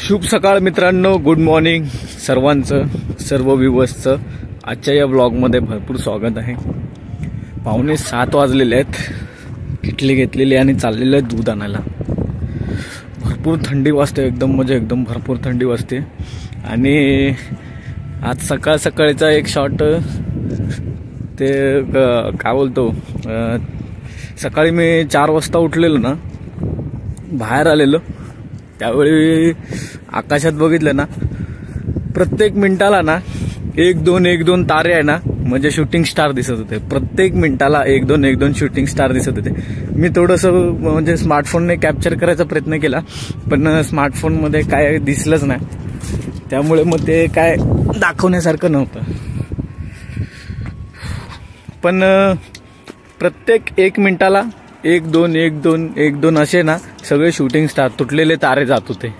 शुभ सकाळ मित्रांनो, गुड मॉर्निंग सर्वांचं, सर्व व्ह्यूअर्सचं. आजच्या या ब्लॉगमध्ये भरपूर स्वागत आहे. 6:45 वाजलेले आहेत. किटली घेतलेली आणि चाललेलं आहे दूध आणायला. भरपूर थंडी वाजते, एकदम भरपूर थंडी वाजते. आणि आज सकाळ सकाळचा एक शॉट ते काय बोलतो, सकाळी मी 4 वाजता उठलेलो ना, बाहेर आलेलो. त्यावेळी आकाशात बघितलं ना, प्रत्येक मिनिटाला ना 1-2 तारे आहे ना, म्हणजे शूटिंग स्टार दिसत होते. प्रत्येक मिनिटाला 1-2 शूटिंग स्टार दिसत होते. मी थोडंसं म्हणजे स्मार्टफोनने कॅप्चर करायचा प्रयत्न केला, पण स्मार्टफोनमध्ये काय दिसलंच नाही. त्यामुळे मग ते काय दाखवण्यासारखं नव्हतं. पण प्रत्येक 1 मिनिटाला 1-2 असे ना सगळे शूटिंग स्टार, तुटलेले तारे जात होते.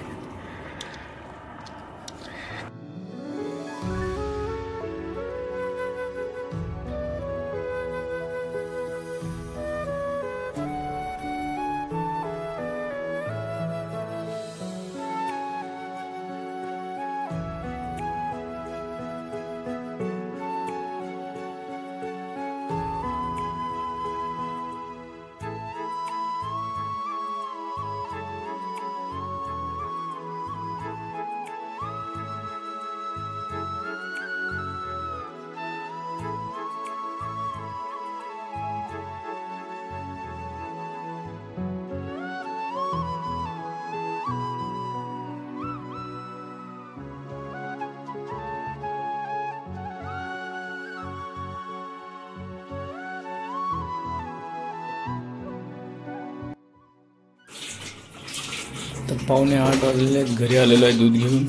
तर 7:45 वाजलेले आहेत. घरी आलेलो आहे दूध घेऊन.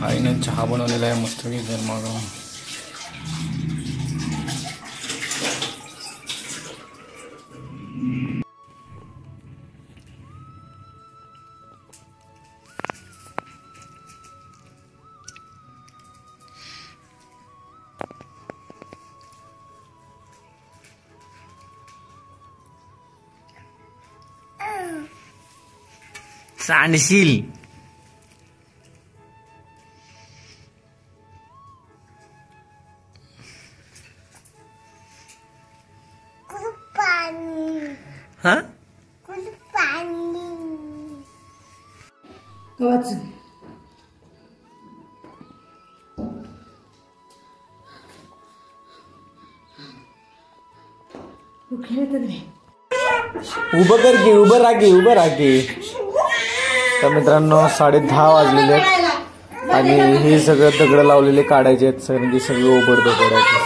आईने चहा बनवलेला आहे मस्तपैकी गरमागरम. सांडशील. हा उभं राहा की. तर मित्रांनो 10:30 वाजलेले आहेत आणि हे सगळं दगड लावलेले काढायचे आहेत. सगळं उघड काढायचे.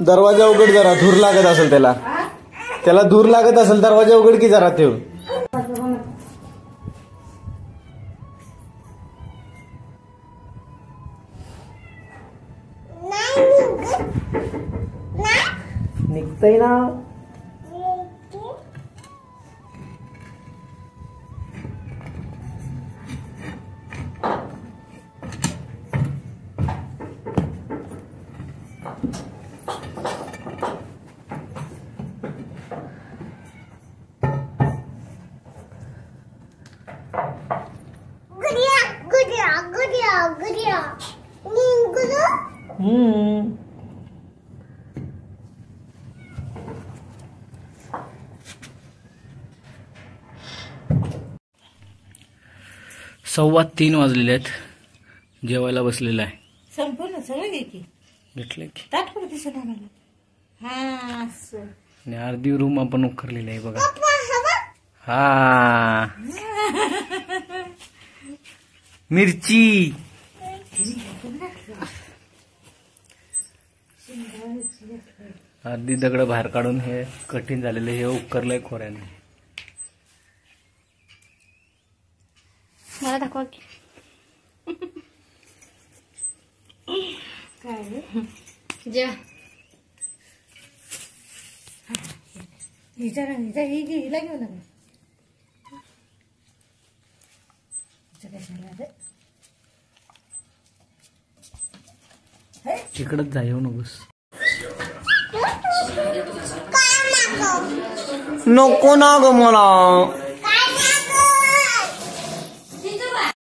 दरवाजा उघड, जरा धूर लागत असेल त्याला धूर लागत असेल. दरवाजा उघड की जरा ठेव. निघतय ना. सव्वा 3 वाजलेले आहेत. जेवायला बसलेला आहे. संपूर्ण सगळं घेतलंय की ताटपूर दिसत आम्हाला. आणि अर्धी रूम आपण उकरलेली आहे बघा. हा मिरची. अर्धी दगड बाहेर काढून हे कठीण झालेलं हे उकरलंय खोऱ्याने. मला दाखवा की काय जे हिला घेऊ नका. तिकडच जा, येऊ नकोस. नको ना ग मला.